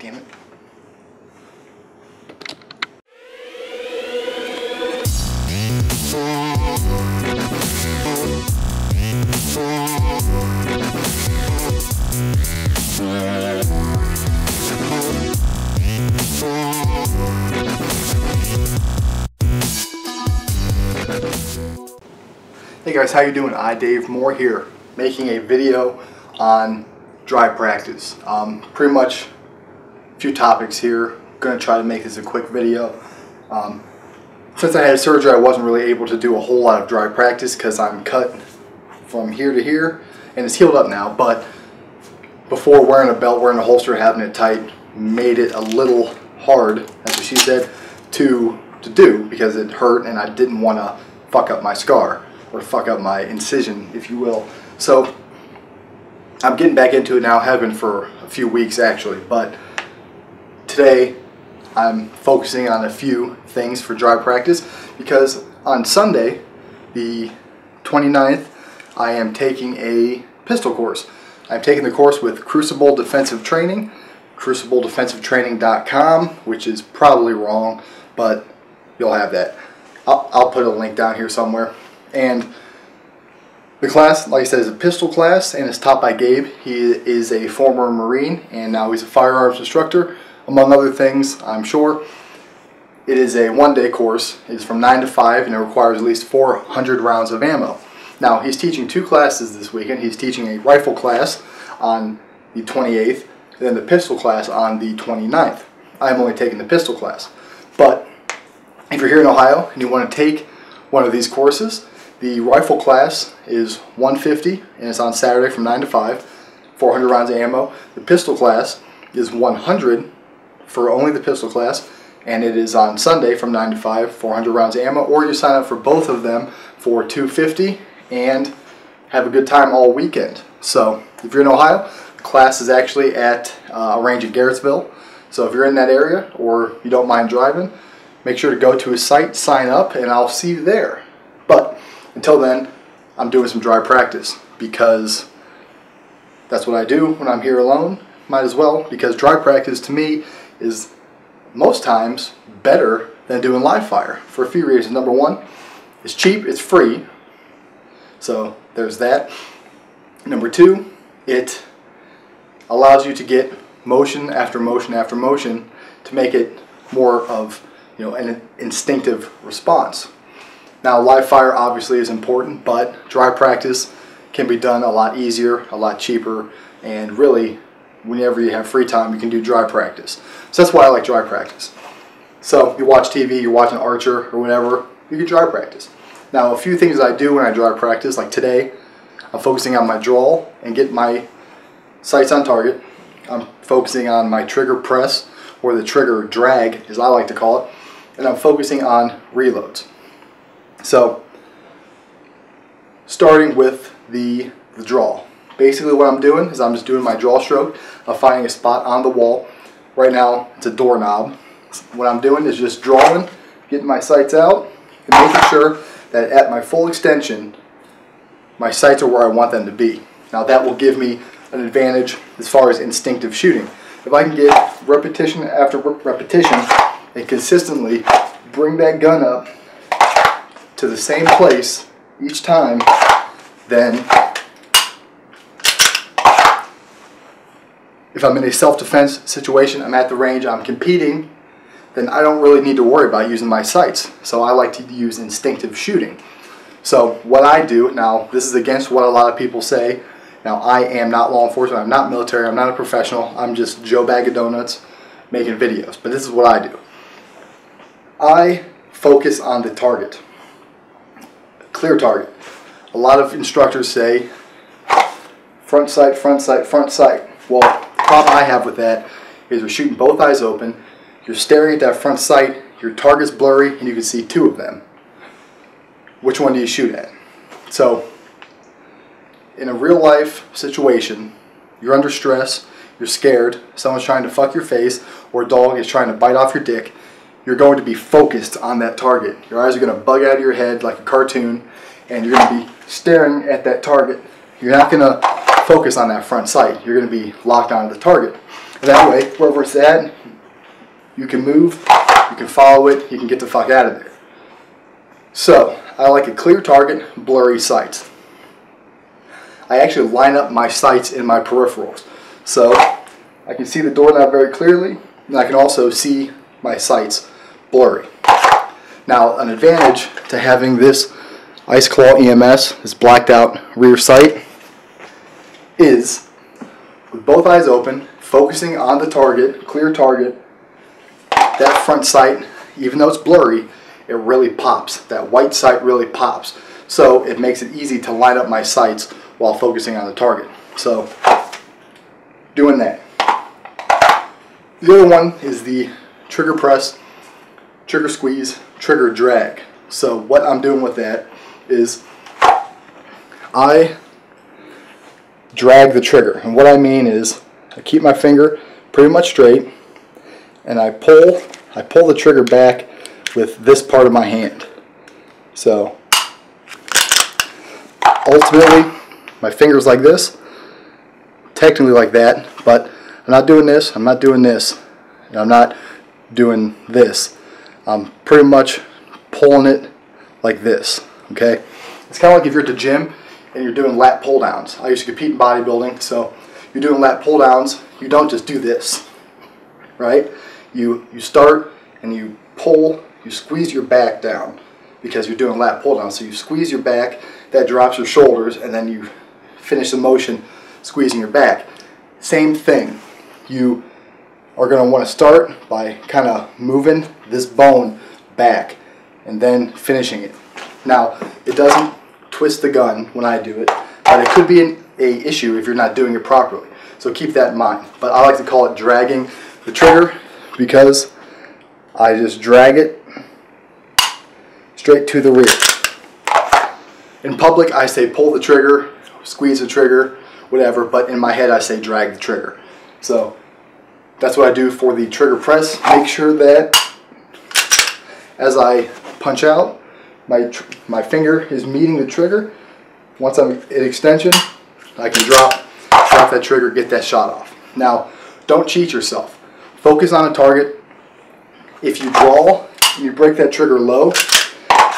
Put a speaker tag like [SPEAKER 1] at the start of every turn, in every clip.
[SPEAKER 1] damn it. Hey guys, how you doing? Dave Moore here, making a video on dry practice. Pretty much a few topics here. Going to try to make this a quick video. Since I had surgery, I wasn't really able to do a whole lot of dry practice because I'm cut from here to here, and it's healed up now. But before, wearing a belt, wearing a holster, having it tight, made it a little hard, as she said, to do because it hurt, and I didn't want to fuck up my scar, or fuck up my incision, if you will. So I'm getting back into it now, have been for a few weeks actually, but today I'm focusing on a few things for dry practice because on Sunday, the 29th, I am taking a pistol course. I'm taking the course with Crucible Defensive Training, crucibledefensivetraining.com, which is probably wrong, but you'll have that. I'll put a link down here somewhere. And the class, like I said, is a pistol class, and it's taught by Gabe. He is a former Marine, and now he's a firearms instructor, among other things, I'm sure. It is a one-day course. It's from 9 to 5, and it requires at least 400 rounds of ammo. Now, he's teaching two classes this weekend. He's teaching a rifle class on the 28th, and then the pistol class on the 29th. I'm only taking the pistol class. But if you're here in Ohio and you want to take one of these courses, the rifle class is $150, and it's on Saturday from 9 to 5, 400 rounds of ammo. The pistol class is $100 for only the pistol class, and it is on Sunday from 9 to 5, 400 rounds of ammo. Or you sign up for both of them for $250 and have a good time all weekend. So if you're in Ohio, the class is actually at a range in Garrettsville. So if you're in that area or you don't mind driving, make sure to go to his site, sign up, and I'll see you there. But until then, I'm doing some dry practice because that's what I do when I'm here alone. Might as well, because dry practice to me is most times better than doing live fire for a few reasons. Number one, it's cheap, it's free, so there's that. Number two, it allows you to get motion after motion after motion to make it more of an instinctive response. Now, live fire obviously is important, but dry practice can be done a lot easier, a lot cheaper, and really, whenever you have free time, you can do dry practice. So that's why I like dry practice. So you watch TV, you're watching Archer or whatever, you can dry practice. Now, a few things I do when I dry practice, like today, I'm focusing on my drawl and get my sights on target. I'm focusing on my trigger press, or the trigger drag, as I like to call it, and I'm focusing on reloads. So, starting with the drawl. Basically what I'm doing is I'm just doing my draw stroke. I'm finding a spot on the wall. Right now, it's a doorknob. What I'm doing is just drawing, getting my sights out, and making sure that at my full extension, my sights are where I want them to be. Now that will give me an advantage as far as instinctive shooting. If I can get repetition after repetition and consistently bring that gun up to the same place each time, then if I'm in a self-defense situation, I'm at the range, I'm competing, then I don't really need to worry about using my sights. So I like to use instinctive shooting. So what I do, now this is against what a lot of people say. Now I am not law enforcement, I'm not military, I'm not a professional, I'm just Joe Bag of Donuts making videos. But this is what I do. I focus on the target. Clear target. A lot of instructors say front sight, front sight, front sight. Well, the problem I have with that is you're shooting both eyes open, you're staring at that front sight, your target's blurry, and you can see two of them. Which one do you shoot at? So, in a real life situation, you're under stress, you're scared, someone's trying to fuck your face, or a dog is trying to bite off your dick, you're going to be focused on that target. Your eyes are going to bug out of your head like a cartoon, and you're going to be staring at that target. You're not going to focus on that front sight. You're going to be locked onto the target. And that way, wherever it's at, you can move, you can follow it, you can get the fuck out of there. So, I like a clear target, blurry sights. I actually line up my sights in my peripherals. So, I can see the doorknob very clearly, and I can also see my sights blurry. Now, an advantage to having this Ice Claw EMS, this blacked out rear sight, is with both eyes open, focusing on the target, clear target, that front sight, even though it's blurry, it really pops. That white sight really pops. So it makes it easy to line up my sights while focusing on the target. So, doing that. The other one is the trigger press, trigger squeeze, trigger drag. So what I'm doing with that is I drag the trigger. And what I mean is I keep my finger pretty much straight and I pull the trigger back with this part of my hand. So ultimately my finger's like this, technically like that, but I'm not doing this, I'm not doing this, and I'm not doing this. I'm pretty much pulling it like this, okay? It's kind of like if you're at the gym and you're doing lat pull downs. I used to compete in bodybuilding, so you're doing lat pull downs, you don't just do this, right? You start and you pull, you squeeze your back down because you're doing lat pull downs. So you squeeze your back, that drops your shoulders, and then you finish the motion squeezing your back. Same thing. You are going to want to start by kind of moving this bone back and then finishing it. Now, it doesn't twist the gun when I do it, but it could be an issue if you're not doing it properly. So keep that in mind. But I like to call it dragging the trigger because I just drag it straight to the rear. In public, I say pull the trigger, squeeze the trigger, whatever, but in my head I say drag the trigger. So that's what I do for the trigger press. Make sure that as I punch out, my finger is meeting the trigger. Once I'm at extension, I can drop that trigger, get that shot off. Now, don't cheat yourself. Focus on a target. If you draw and you break that trigger low,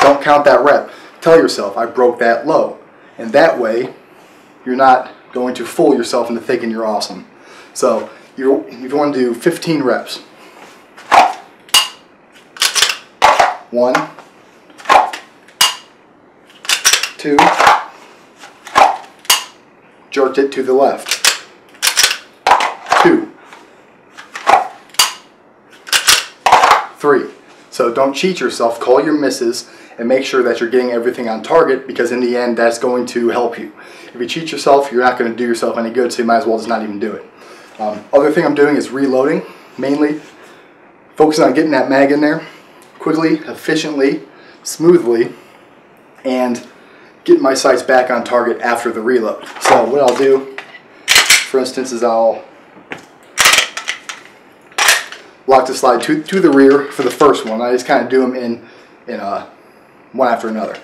[SPEAKER 1] don't count that rep. Tell yourself, I broke that low. And that way, you're not going to fool yourself into thinking you're awesome. So, if you want to do 15 reps. 1, 2, jerked it to the left. 2, 3. So don't cheat yourself, call your misses, and make sure that you're getting everything on target, because in the end that's going to help you. If you cheat yourself, you're not going to do yourself any good, so you might as well just not even do it. Other thing I'm doing is reloading, mainly focusing on getting that mag in there quickly, efficiently, smoothly, and getting my sights back on target after the reload. So what I'll do, for instance, is I'll lock the slide to the rear for the first one. I just kind of do them in one after another.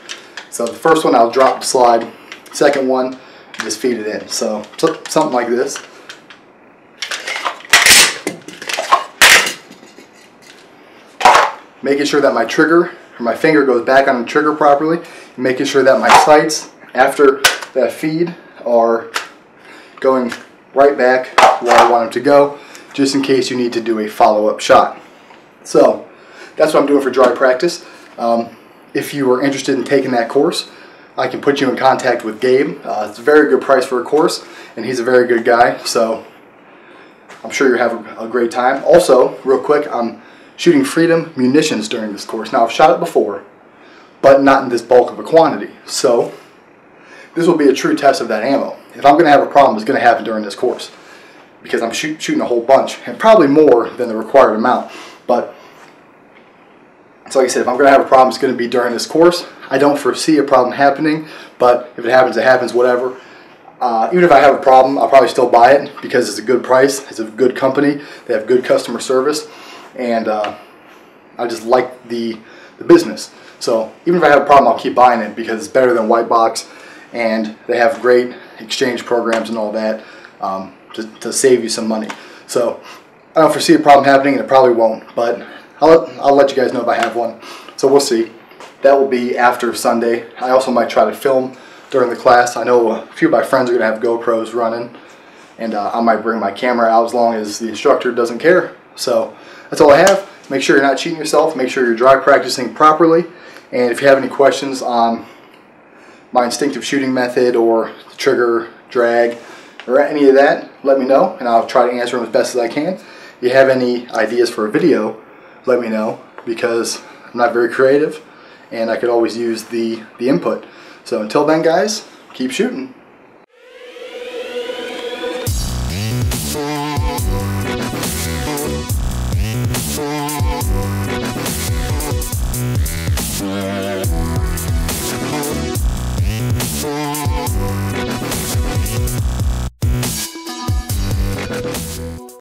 [SPEAKER 1] So the first one I'll drop the slide, second one just feed it in. So something like this. Making sure that my trigger or my finger goes back on the trigger properly, and making sure that my sights after that feed are going right back where I want them to go, just in case you need to do a follow-up shot. So that's what I'm doing for dry practice. If you are interested in taking that course, I can put you in contact with Gabe. It's a very good price for a course, and he's a very good guy, so I'm sure you'll have a great time. Also, real quick, I'm shooting Freedom munitions during this course. Now, I've shot it before, but not in this bulk of a quantity. So this will be a true test of that ammo. If I'm going to have a problem, it's going to happen during this course, because I'm shooting a whole bunch, and probably more than the required amount. But so like I said, if I'm going to have a problem, it's going to be during this course. I don't foresee a problem happening, but if it happens, it happens, whatever. Even if I have a problem, I'll probably still buy it because it's a good price, it's a good company, they have good customer service, and I just like the business. So even if I have a problem, I'll keep buying it because it's better than white box, and they have great exchange programs and all that to save you some money. So I don't foresee a problem happening, and it probably won't, but I'll let you guys know if I have one. So we'll see. That will be after Sunday. I also might try to film during the class. I know a few of my friends are going to have GoPros running, and I might bring my camera out as long as the instructor doesn't care. So that's all I have. Make sure you're not cheating yourself. Make sure you're dry practicing properly. And if you have any questions on my instinctive shooting method or the trigger, drag, or any of that, let me know, and I'll try to answer them as best as I can. If you have any ideas for a video, let me know, because I'm not very creative, and I could always use the input. So until then, guys, keep shooting.